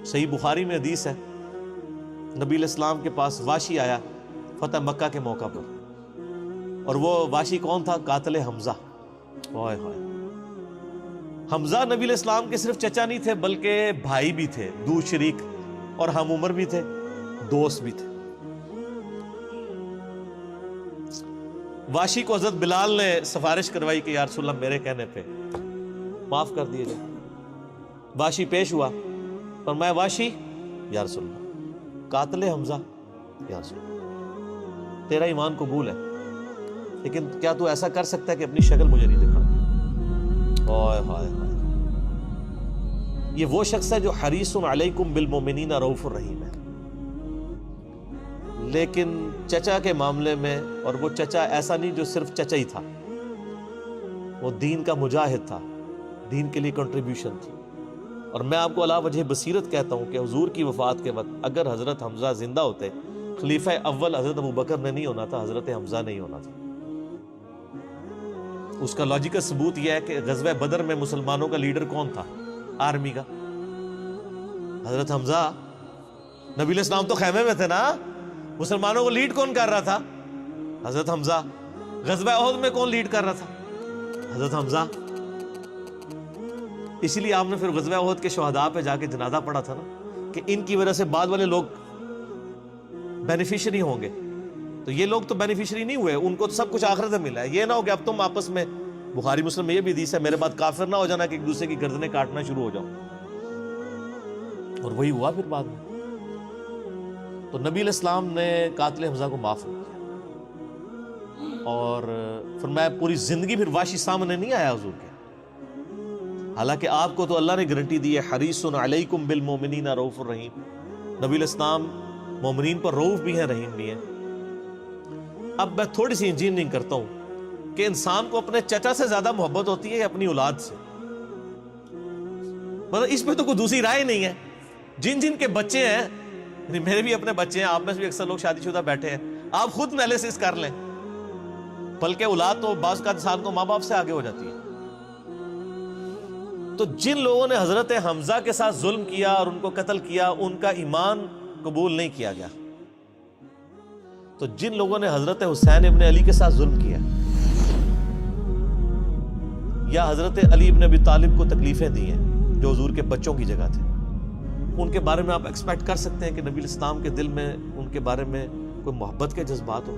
صحیح بخاری میں حدیث ہے، نبی علیہ السلام کے پاس واشی آیا فتح مکہ کے موقع پر، اور وہ واشی کون تھا؟ قاتل حمزہ۔ ہائے ہائے، حمزہ نبی علیہ السلام کے صرف چچا نہیں تھے بلکہ بھائی بھی تھے، دو شریک اور ہم عمر بھی تھے، دوست بھی تھے۔ واشی کو حضرت بلال نے سفارش کروائی کہ یا رسول اللہ میرے کہنے پہ معاف کر دیے جائے۔ واشی پیش ہوا، فرمایا واشی یا رسول اللہ قاتل حمزہ، یا رسول اللہ تیرا ایمان قبول ہے، لیکن کیا تو ایسا کر سکتا ہے کہ اپنی شکل مجھے نہیں دکھا؟ ہائے ہائے ہائے، یہ وہ شخص ہے جو حریص علیکم بالمؤمنین رؤوف الرحیم ہے، لیکن چچا کے معاملے میں، اور وہ چچا ایسا نہیں جو صرف چچا ہی تھا، وہ دین کا مجاہد تھا، دین کے لیے کنٹریبیوشن تھی۔ اور میں آپ کو علا وجہ بصیرت کہتا ہوں کہ حضور کی وفات کے وقت اگر حضرت حمزہ زندہ ہوتے، خلیفہ اول حضرت ابوبکر نے نہیں ہونا تھا، حضرت حمزہ نہیں ہونا تھا۔ اس کا لاجیکل ثبوت یہ ہے کہ غزوہ بدر میں مسلمانوں کا لیڈر کون تھا آرمی کا؟ حضرت حمزہ۔ نبی علیہ السلام تو خیمے میں تھے نا، مسلمانوں کو لیڈ کون کر رہا تھا؟ حضرت حمزہ۔ غزوہ احد میں کون لیڈ کر رہا تھا؟ حضرت حمزہ۔ اسی لیے آپ نے پھر غزوہ احد کے شہداء پہ جا کے جنازہ پڑھا تھا نا، کہ ان کی وجہ سے بعد والے لوگ بینیفیشری ہوں گے، تو یہ لوگ تو بینیفیشری نہیں ہوئے، ان کو تو سب کچھ آخرت میں ملا ہے۔ یہ نہ ہو کہ اب تم آپس میں، بخاری مسلم میں یہ بھی حدیث ہے، میرے بعد کافر نہ ہو جانا کہ ایک دوسرے کی گردنیں کاٹنا شروع ہو جاؤ، اور وہی ہوا پھر بعد میں۔ تو نبی علیہ السلام نے قاتل حمزہ کو معاف کیا، اور فرمایا پوری زندگی پھر واشی سامنے نہیں آیا حضور کے، حالانکہ آپ کو تو اللہ نے گارنٹی دی ہے حریص علیکم بالمؤمنین رؤوف الرحیم۔ نبی علیہ السلام مومنین پر رؤوف بھی ہیں، رحیم بھی ہیں۔ اب میں تھوڑی سی انجینئرنگ کرتا ہوں کہ انسان کو اپنے چچا سے زیادہ محبت ہوتی ہے یا اپنی اولاد سے؟ مطلب اس پہ تو کوئی دوسری رائے نہیں ہے۔ جن جن کے بچے ہیں، یعنی میرے بھی اپنے بچے ہیں، آپ میں سے بھی اکثر لوگ شادی شدہ بیٹھے ہیں، آپ خود انالیسس کر لیں، بلکہ اولاد تو بعض کا انسان کو ماں باپ سے آگے ہو جاتی ہے۔ تو جن لوگوں نے حضرت حمزہ کے ساتھ ظلم کیا اور ان کو قتل کیا، ان کا ایمان قبول نہیں کیا گیا۔ تو جن لوگوں نے حضرت حسین ابن علی کے ساتھ ظلم کیا، یا حضرت علی ابن ابی طالب کو تکلیفیں دی ہیں جو حضور کے بچوں کی جگہ تھے، ان کے بارے میں آپ ایکسپیکٹ کر سکتے ہیں کہ نبی الاسلام کے دل میں ان کے بارے میں کوئی محبت کے جذبات ہو؟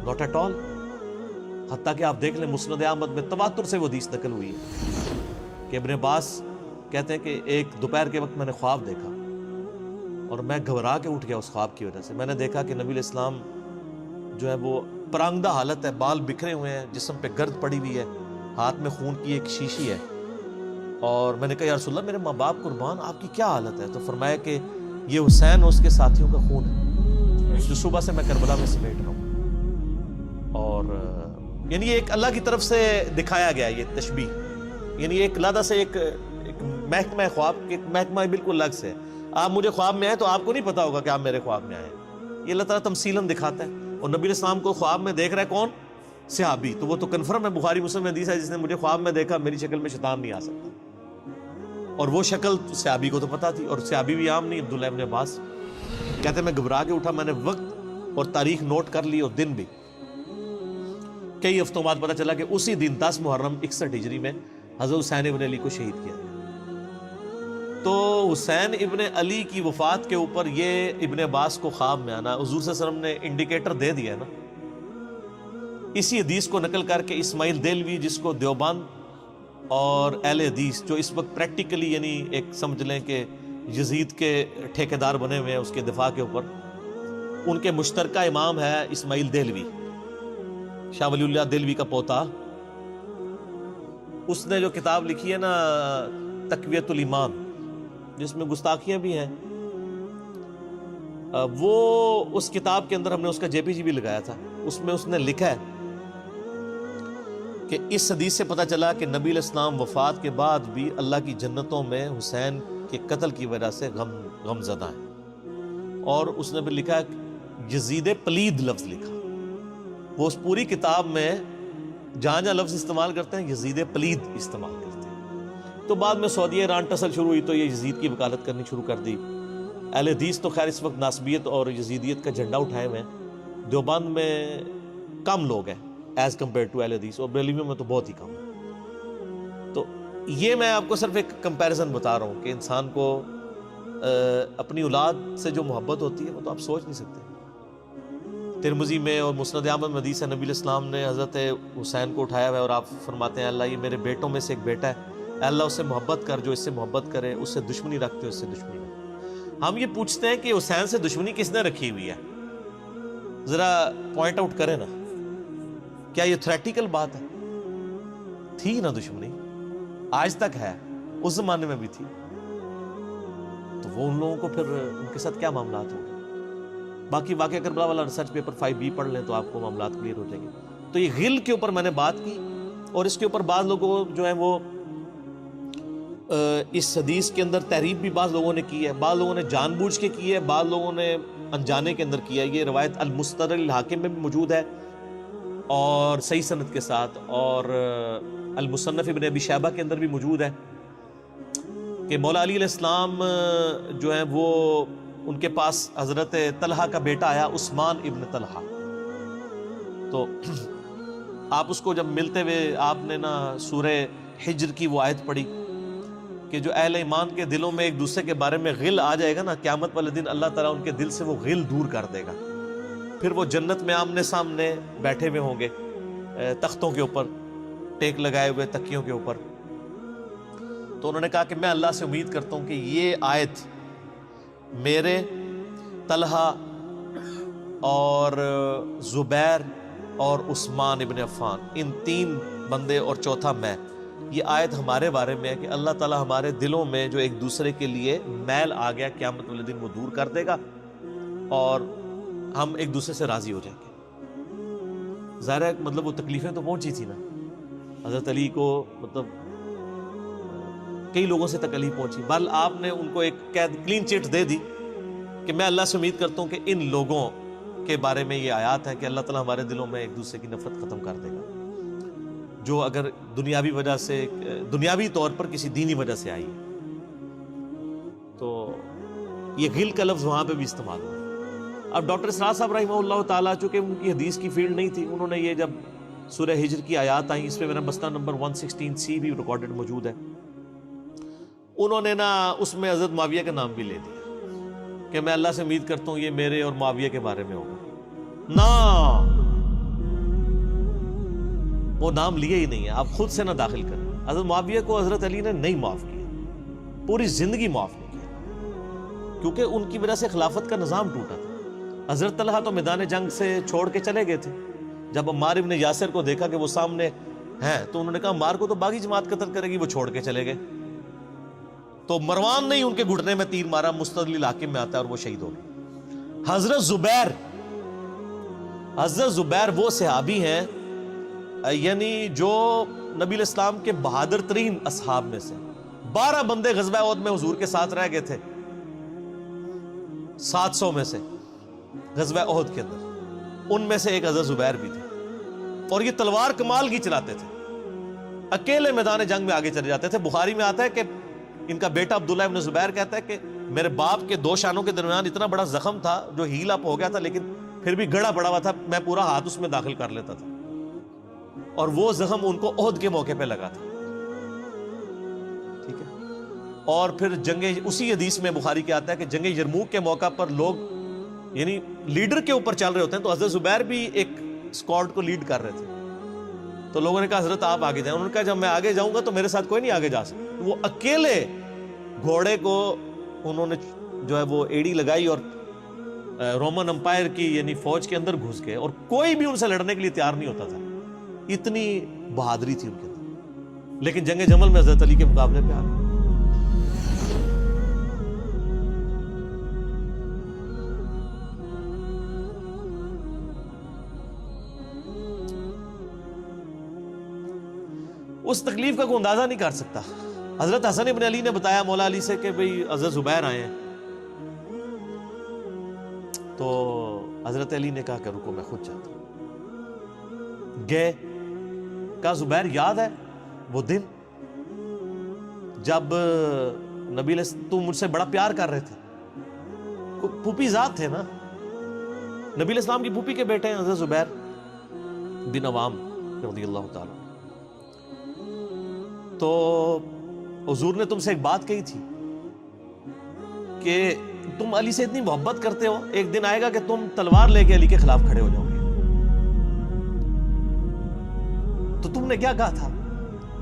Not at all. حتیٰ کہ آپ دیکھ لیں مسند احمد میں تواتر سے وہ حدیث نقل ہوئی ہے کہ ابن عباس کہتے ہیں کہ ایک دوپہر کے وقت میں نے خواب دیکھا اور میں گھبرا کے اٹھ گیا اس خواب کی وجہ سے۔ میں نے دیکھا کہ نبی علیہ السلام جو ہے وہ پرانگدہ حالت ہے، بال بکھرے ہوئے ہیں، جسم پہ گرد پڑی ہوئی ہے، ہاتھ میں خون کی ایک شیشی ہے، اور میں نے کہا یا رسول اللہ میرے ماں باپ قربان، آپ کی کیا حالت ہے؟ تو فرمایا کہ یہ حسین اور اس کے ساتھیوں کا خون ہے جو صبح سے میں کربلا میں سمیٹ رہا ہوں۔ اور یعنی یہ ایک اللہ کی طرف سے دکھایا گیا یہ تشبیہ، یعنی ایک علیحدہ سے ایک محکمہ خواب، ایک محکمہ بالکل الگ سے۔ آپ مجھے خواب میں آئے تو آپ کو نہیں پتا ہوگا کہ آپ میرے خواب میں آئے، یہ اللہ تعالیٰ تمثیلاً دکھاتا ہے۔ اور نبی علیہ السلام کو خواب میں دیکھ رہا ہے کون؟ صحابی، تو وہ تو کنفرم ہے، بخاری مسلم میں حدیث ہے جس نے مجھے خواب میں دیکھا میری شکل میں شیطان نہیں آ سکتا، اور وہ شکل صحابی کو تو پتا تھی، اور صحابی بھی عام نہیں، عبداللہ ابن عباس کہتے ہیں میں گھبرا کے اٹھا، میں نے وقت اور تاریخ نوٹ کر لی اور دن بھی، کئی ہفتوں بعد پتا چلا کہ اسی دن 10 محرم 61 ہجری میں حضرت حسین ابن علی کو شہید کیا۔ تو حسین ابن علی کی وفات کے اوپر یہ ابن عباس کو خواب میں آنا، حضور صلی اللہ علیہ وسلم نے انڈیکیٹر دے دیا ہے نا۔ اسی حدیث کو نقل کر کے اسماعیل دہلوی، جس کو دیوبند اور اہل حدیث جو اس وقت پریکٹیکلی یعنی ایک سمجھ لیں کہ یزید کے ٹھیکیدار بنے ہوئے ہیں اس کے دفاع کے اوپر، ان کے مشترکہ امام ہے اسماعیل دہلوی، شاہ ولی اللہ دہلوی کا پوتا۔ اس نے جو کتاب لکھی ہے نا تقویت الایمان، جس میں گستاخیاں بھی ہیں، وہ اس کتاب کے اندر ہم نے اس کا جے پی جی بھی لگایا تھا، اس میں اس نے لکھا ہے کہ اس حدیث سے پتہ چلا کہ نبی علیہ السلام وفات کے بعد بھی اللہ کی جنتوں میں حسین کے قتل کی وجہ سے غم زدہ ہیں۔ اور اس نے بھی لکھا ہے یزید پلید لفظ لکھا، وہ اس پوری کتاب میں جہاں جہاں لفظ استعمال کرتے ہیں یزید پلید استعمال کرتے ہیں، تو بعد میں سعودیہ ایران ٹسل شروع ہوئی تو یہ یزید کی وکالت کرنی شروع کر دی. اہل حدیث تو خیر اس وقت ناسبیت اور یزیدیت کا جھنڈا اٹھائے ہوئے ہیں. دیوبند میں کم لوگ ہیں ایز کمپیئر ٹو اہل حدیث, اور بریلویوں میں تو بہت ہی کم ہے. تو یہ میں آپ کو صرف ایک کمپیریزن بتا رہا ہوں کہ انسان کو اپنی اولاد سے جو محبت ہوتی ہے وہ تو آپ سوچ نہیں سکتے. ترمذی میں اور مسند احمد میں حدیث ہے, نبی علیہ السلام نے حضرت حسین کو اٹھایا ہوا ہے اور آپ فرماتے ہیں اللہ یہ میرے بیٹوں میں سے ایک بیٹا ہے, اے اللہ اس سے محبت کر, جو اس سے محبت کرے, اس سے دشمنی رکھتے ہو اس سے دشمنی رکھ. ہم یہ پوچھتے ہیں کہ حسین سے دشمنی کس نے رکھی ہوئی ہے, ذرا پوائنٹ آؤٹ کریں نا. کیا یہ تھریٹیکل بات ہے؟ تھی نا دشمنی, آج تک ہے, اس زمانے میں بھی تھی. تو وہ ان لوگوں کو پھر ان کے ساتھ کیا معاملات ہوں گے؟ باقی واقعہ کربلا والا ریسرچ پیپر 5B پڑھ لیں تو آپ کو معاملات کلیئر ہو جائیں گے. تو یہ غل کے اوپر میں نے بات کی, اور اس کے اوپر بعض لوگوں جو ہیں وہ اس حدیث کے اندر تحریف بھی بعض لوگوں نے کی ہے, بعض لوگوں نے جان بوجھ کے کی ہے, بعض لوگوں نے انجانے کے اندر کیا ہے. یہ روایت المستدرک الحاکم میں بھی موجود ہے اور صحیح سند کے ساتھ, اور المصنف ابن ابی شیبہ کے اندر بھی موجود ہے کہ مولا علی علیہ السلام جو ہیں وہ ان کے پاس حضرت طلحہ کا بیٹا آیا, عثمان ابن طلحہ. تو آپ اس کو جب ملتے ہوئے آپ نے نا سورہ حجر کی وہ آیت پڑھی کہ جو اہل ایمان کے دلوں میں ایک دوسرے کے بارے میں غل آ جائے گا نا, قیامت والے دن اللہ تعالیٰ ان کے دل سے وہ غل دور کر دے گا. پھر وہ جنت میں آمنے سامنے بیٹھے ہوئے ہوں گے, تختوں کے اوپر ٹیک لگائے ہوئے, تکیوں کے اوپر. تو انہوں نے کہا کہ میں اللہ سے امید کرتا ہوں کہ یہ آیت میرے, طلحہ اور زبیر اور عثمان ابن عفان, ان 3 بندے اور چوتھا میں, یہ آیت ہمارے بارے میں ہے کہ اللہ تعالیٰ ہمارے دلوں میں جو ایک دوسرے کے لیے میل آ گیا قیامت والے دن وہ دور کر دے گا اور ہم ایک دوسرے سے راضی ہو جائیں گے. ظاہر ہے مطلب وہ تکلیفیں تو پہنچی تھی نا حضرت علی کو, مطلب کئی لوگوں سے تکلیف پہنچی. بل آپ نے ان کو ایک کلین چٹ دے دی کہ میں اللہ سے امید کرتا ہوں کہ ان لوگوں کے بارے میں یہ آیات ہے کہ اللہ تعالیٰ ہمارے دلوں میں ایک دوسرے کی نفرت ختم کر دے گا, جو اگر دنیاوی وجہ سے, دنیاوی طور پر کسی دینی وجہ سے آئی. تو یہ غل کا لفظ وہاں پہ بھی استعمال ہوا. اب ڈاکٹر اسرار صاحب رحمہ اللہ تعالیٰ, چونکہ ان کی حدیث کی فیلڈ نہیں تھی, انہوں نے یہ جب سورہ ہجر کی آیات آئیں, اس پہ میرا مسئلہ نمبر 116C بھی ریکارڈڈ موجود ہے, انہوں نے نا اس میں حضرت معاویہ کا نام بھی لے دیا کہ میں اللہ سے امید کرتا ہوں یہ میرے اور معاویہ کے بارے میں ہوگا. نا وہ نام لیا ہی نہیں ہے, آپ خود سے نہ داخل کریں. حضرت معاویہ کو حضرت علی نے نہیں معاف کیا, پوری زندگی معاف نہیں کیا, کیونکہ ان کی وجہ سے خلافت کا نظام ٹوٹا تھا. حضرت طلحہ تو میدان جنگ سے چھوڑ کے چلے گئے تھے. جب عمار ابن یاسر کو دیکھا کہ وہ سامنے ہیں تو انہوں نے کہا عمار کو تو باغی جماعت قتل کرے گی, وہ چھوڑ کے چلے گئے. تو مروان نے ان کے گھٹنے میں تیر مارا, مستدل الحاکم میں آتا ہے, اور وہ شہید ہو گئے. حضرت زبیر وہ صحابی ہیں یعنی جو نبی علیہ السلام کے بہادر ترین اصحاب میں سے. 12 بندے غزوہ احد میں حضور کے ساتھ رہ گئے تھے 700 میں سے غزوہ احد کے اندر, ان میں سے ایک حضرت زبیر بھی تھے. اور یہ تلوار کمال کی چلاتے تھے, اکیلے میدان جنگ میں آگے چلے جاتے تھے. بخاری میں آتا ہے کہ ان کا بیٹا عبداللہ ابن زبیر کہتا ہے کہ میرے باپ کے 2 شانوں کے درمیان اتنا بڑا زخم تھا جو ہیل اپ ہو گیا تھا, لیکن پھر بھی گڑا پڑا ہوا تھا, میں پورا ہاتھ اس میں داخل کر لیتا تھا, اور وہ زخم ان کو احد کے موقع پہ لگا تھا. ٹھیک ہے. اور پھر جنگ, اسی حدیث میں بخاری کے آتا ہے کہ جنگ یرموک کے موقع پر لوگ یعنی لیڈر کے اوپر چل رہے ہوتے ہیں, تو حضرت زبیر بھی ایک اسکواڈ کو لیڈ کر رہے تھے. تو لوگوں نے کہا حضرت آپ آگے جائیں. انہوں نے کہا جب میں آگے جاؤں گا تو میرے ساتھ کوئی نہیں آگے جا سکتا. وہ اکیلے گھوڑے کو انہوں نے جو ہے وہ ایڑی لگائی اور رومن امپائر کی یعنی فوج کے اندر گھس گئے, اور کوئی بھی ان سے لڑنے کے لیے تیار نہیں ہوتا تھا. اتنی بہادری تھی ان کے اندر. لیکن جنگ جمل میں حضرت علی کے مقابلے پہ آ گئے. اس تکلیف کا کوئی اندازہ نہیں کر سکتا. حضرت حسن ابن علی نے بتایا مولا علی سے کہ بھئی حضرت زبیر آئے ہیں, تو حضرت علی نے کہا کہ رکو میں خود چاہتا ہوں. گئے, کہا زبیر یاد ہے وہ دن جب نبی تم مجھ سے بڑا پیار کر رہے تھے، پھوپھی ذات تھے نا، نبی علیہ السلام کی پھوپھی کے بیٹے ہیں حضرت زبیر بن عوام رضی اللہ تعالیٰ. تو حضور نے تم سے ایک بات کہی تھی کہ تم علی سے اتنی محبت کرتے ہو، ایک دن آئے گا کہ تم تلوار لے کے علی کے خلاف کھڑے ہو جاؤ گے. تو تم نے کیا کہا تھا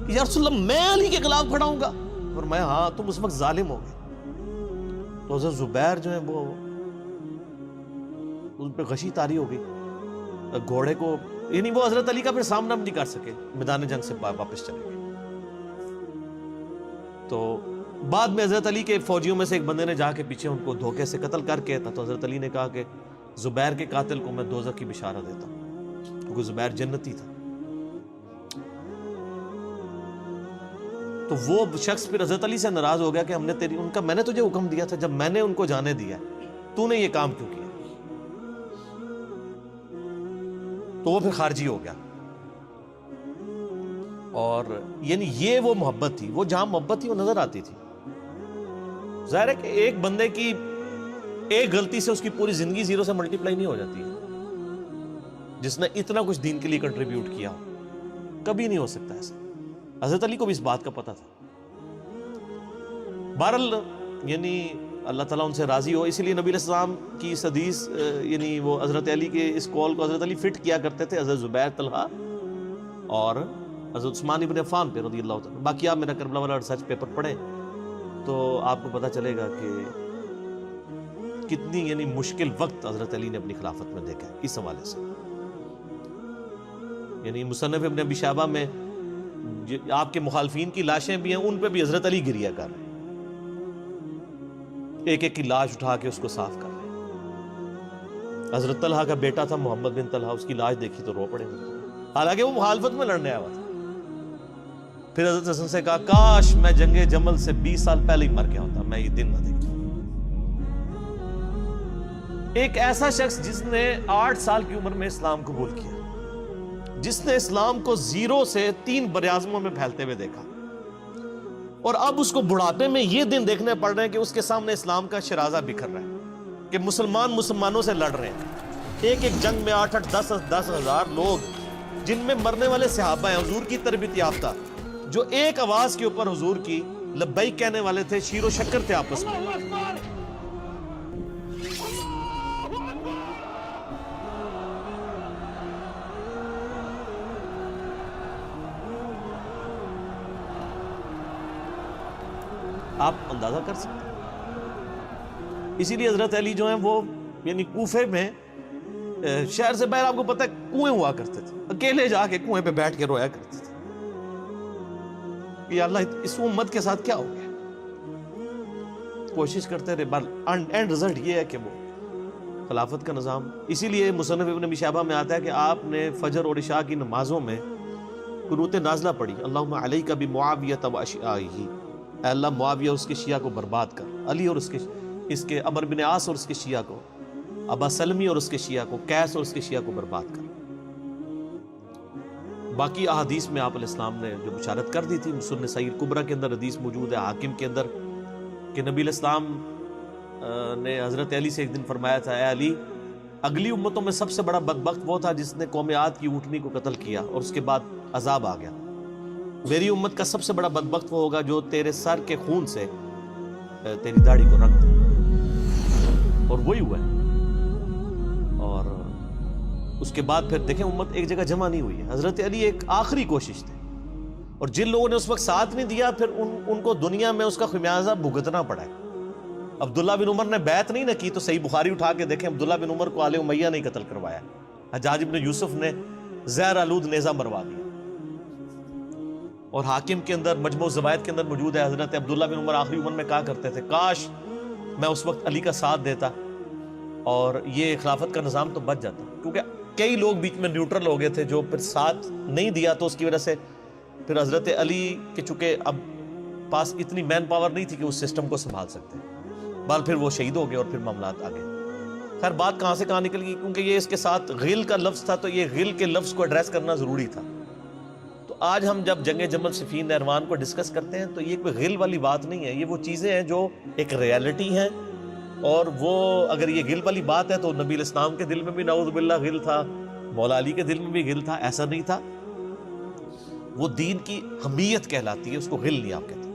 کہ یا رسول اللہ میں علی کے خلاف کھڑا ہوں گا؟ فرمایا ہاں تم اس وقت ظالم ہو گئے. تو حضرت زبیر جو ہیں وہ ان پہ غشی طاری ہو گئی، گھوڑے کو یعنی وہ حضرت علی کا پھر سامنا بھی نہیں کر سکے، میدان جنگ سے واپس چلے گئے. تو بعد میں حضرت علی کے فوجیوں میں سے ایک بندے نے جا کے پیچھے ان کو دھوکے سے قتل کر کے تھا. تو حضرت علی نے کہا کہ زبیر کے قاتل کو میں دوزخ کی بشارت دیتا ہوں، کیونکہ زبیر جنتی تھا. تو وہ شخص پھر حضرت علی سے ناراض ہو گیا کہ ہم نے میں نے تجھے حکم دیا تھا، جب میں نے ان کو جانے دیا تو نے یہ کام کیوں کیا؟ تو وہ پھر خارجی ہو گیا. اور یعنی یہ وہ محبت تھی، وہ جہاں محبت تھی وہ نظر آتی تھی. ظاہر ہے کہ ایک بندے کی ایک غلطی سے اس کی پوری زندگی زیرو سے ملٹی پلائی نہیں ہو جاتی ہے. جس نے اتنا کچھ دین کے لیے کنٹریبیوٹ کیا کبھی نہیں ہو سکتا ایسا. حضرت علی کو بھی اس بات کا پتہ تھا. بہرحال یعنی اللہ تعالیٰ ان سے راضی ہو، اسی لیے نبی علیہ السلام کی اس حدیث یعنی وہ حضرت علی کے اس قول کو حضرت علی فٹ کیا کرتے تھے حضرت زبیر، طلحہ اور حضرت عثمان ابن عفان پہ رضی اللہ تعالیٰ. باقی آپ میرا کربلا والا ریسرچ پیپر پڑھیں تو آپ کو پتہ چلے گا کہ کتنی یعنی مشکل وقت حضرت علی نے اپنی خلافت میں دیکھا ہے اس حوالے سے. یعنی مصنف ابن ابی شیبہ میں آپ کے مخالفین کی لاشیں بھی ہیں، ان پہ بھی حضرت علی گریہ کر رہے ہیں، ایک ایک کی لاش اٹھا کے اس کو صاف کر رہے ہیں. حضرت طلحہ کا بیٹا تھا محمد بن طلحہ، اس کی لاش دیکھی تو رو پڑے، حالانکہ وہ مخالفت میں لڑنے آیا ہوا تھا. پھر حضرت حسن سے کہا کاش میں جنگ جمل سے 20 سال پہلے ہی مر گیا ہوتا، میں یہ دن نہ دیکھتا. ایک ایسا شخص جس نے 8 سال کی عمر میں اسلام قبول کیا، جس نے اسلام کو زیرو سے 3 براعظموں میں پھیلتے ہوئے دیکھا، اور اب اس کو بڑھاپے میں یہ دن دیکھنے پڑ رہے ہیں کہ اس کے سامنے اسلام کا شرازہ بکھر رہا ہے، کہ مسلمانوں سے لڑ رہے ہیں. ایک ایک جنگ میں 8-8 10 ہزار لوگ، جن میں مرنے والے صحابہ ہیں حضور کی تربیت یافتہ، جو ایک آواز کے اوپر حضور کی لبیک کہنے والے تھے، شیر و شکر تھے آپس میں. آپ اندازہ کر سکتے ہیں. اسی لیے حضرت علی جو ہیں وہ یعنی کوفے میں شہر سے باہر آپ کو پتہ ہے کنویں ہوا کرتے تھے، اکیلے جا کے کنویں پہ بیٹھ کے رویا کرتے تھے کہ اللہ اس امت کے ساتھ کیا ہو گیا. کوشش کرتے رہے، اینڈ رزلٹ یہ ہے کہ وہ خلافت کا نظام. اسی لیے مصنف ابن ابی شیبہ میں آتا ہے کہ آپ نے فجر اور عشاء کی نمازوں میں قنوت نازلہ پڑھی، اللہم علیک بمعاویہ و اشیاءہ، اے اللہ معاویہ اور اس کے شیعہ کو برباد کر، علی اور اس کے عمر بن عاص اور اس کے شیعہ کو، ابا سلمی اور اس کے شیعہ کو، قیس اور اس کے شیعہ کو برباد کر. باقی احادیث میں آپ علیہ السلام نے جو بشارت کر دی تھی، سنن صحیح کبریٰ کے اندر حدیث موجود ہے، حاکم کے اندر، کہ نبی علیہ السلام نے حضرت علی سے ایک دن فرمایا تھا، اے علی اگلی امتوں میں سب سے بڑا بدبخت وہ تھا جس نے قوم عاد کی اونٹنی کو قتل کیا اور اس کے بعد عذاب آ گیا. میری امت کا سب سے بڑا بدبخت وہ ہوگا جو تیرے سر کے خون سے تیری داڑھی کو رنگ دے. اور وہی ہوا ہے. اور اس کے بعد پھر دیکھیں امت ایک جگہ جمع نہیں ہوئی ہے. حضرت علی ایک آخری کوشش تھی، اور جن لوگوں نے اس وقت ساتھ نہیں دیا پھر ان کو دنیا میں اس کا خمیازہ بھگتنا پڑا ہے. عبداللہ بن عمر نے بیعت نہیں نہ کی تو صحیح بخاری اٹھا کے دیکھیں، عبداللہ بن عمر کو آل امیہ نے قتل کروایا، حجاج بن یوسف نے زہر آلود نیزہ مروا دیا. اور حاکم کے اندر مجموع الزوائد کے اندر موجود ہے، حضرت عبداللہ بن عمر آخری عمر میں کہا کرتے تھے کاش میں اس وقت علی کا ساتھ دیتا اور یہ خلافت کا نظام تو بچ جاتا. کیونکہ کئی لوگ بیچ میں نیوٹرل ہو گئے تھے جو پھر ساتھ نہیں دیا، تو اس کی وجہ سے پھر حضرت علی کے چونکہ اب پاس اتنی مین پاور نہیں تھی کہ اس سسٹم کو سنبھال سکتے، بعد پھر وہ شہید ہو گئے اور پھر معاملات آ گئے. خیر بات کہاں سے کہاں نکل گئی، کیونکہ یہ اس کے ساتھ غل کا لفظ تھا، تو یہ غل کے لفظ کو ایڈریس کرنا ضروری تھا. تو تو آج ہم جب جنگ جمل صفین نہروان کو ڈسکس کرتے ہیں تو یہ کوئی غل والی بات نہیں ہے، یہ وہ چیزیں ہیں جو ایک ریالٹی ہیں، اور وہ اگر یہ غل والی بات ہے تو نبی علیہ السلام کے دل میں بھی نعوذ باللہ غل تھا، مولا علی کے دل میں بھی غل تھا، ایسا نہیں تھا۔ وہ دین کی حمیت کہلاتی ہے، اس کو غل نہیں آپ کہتے۔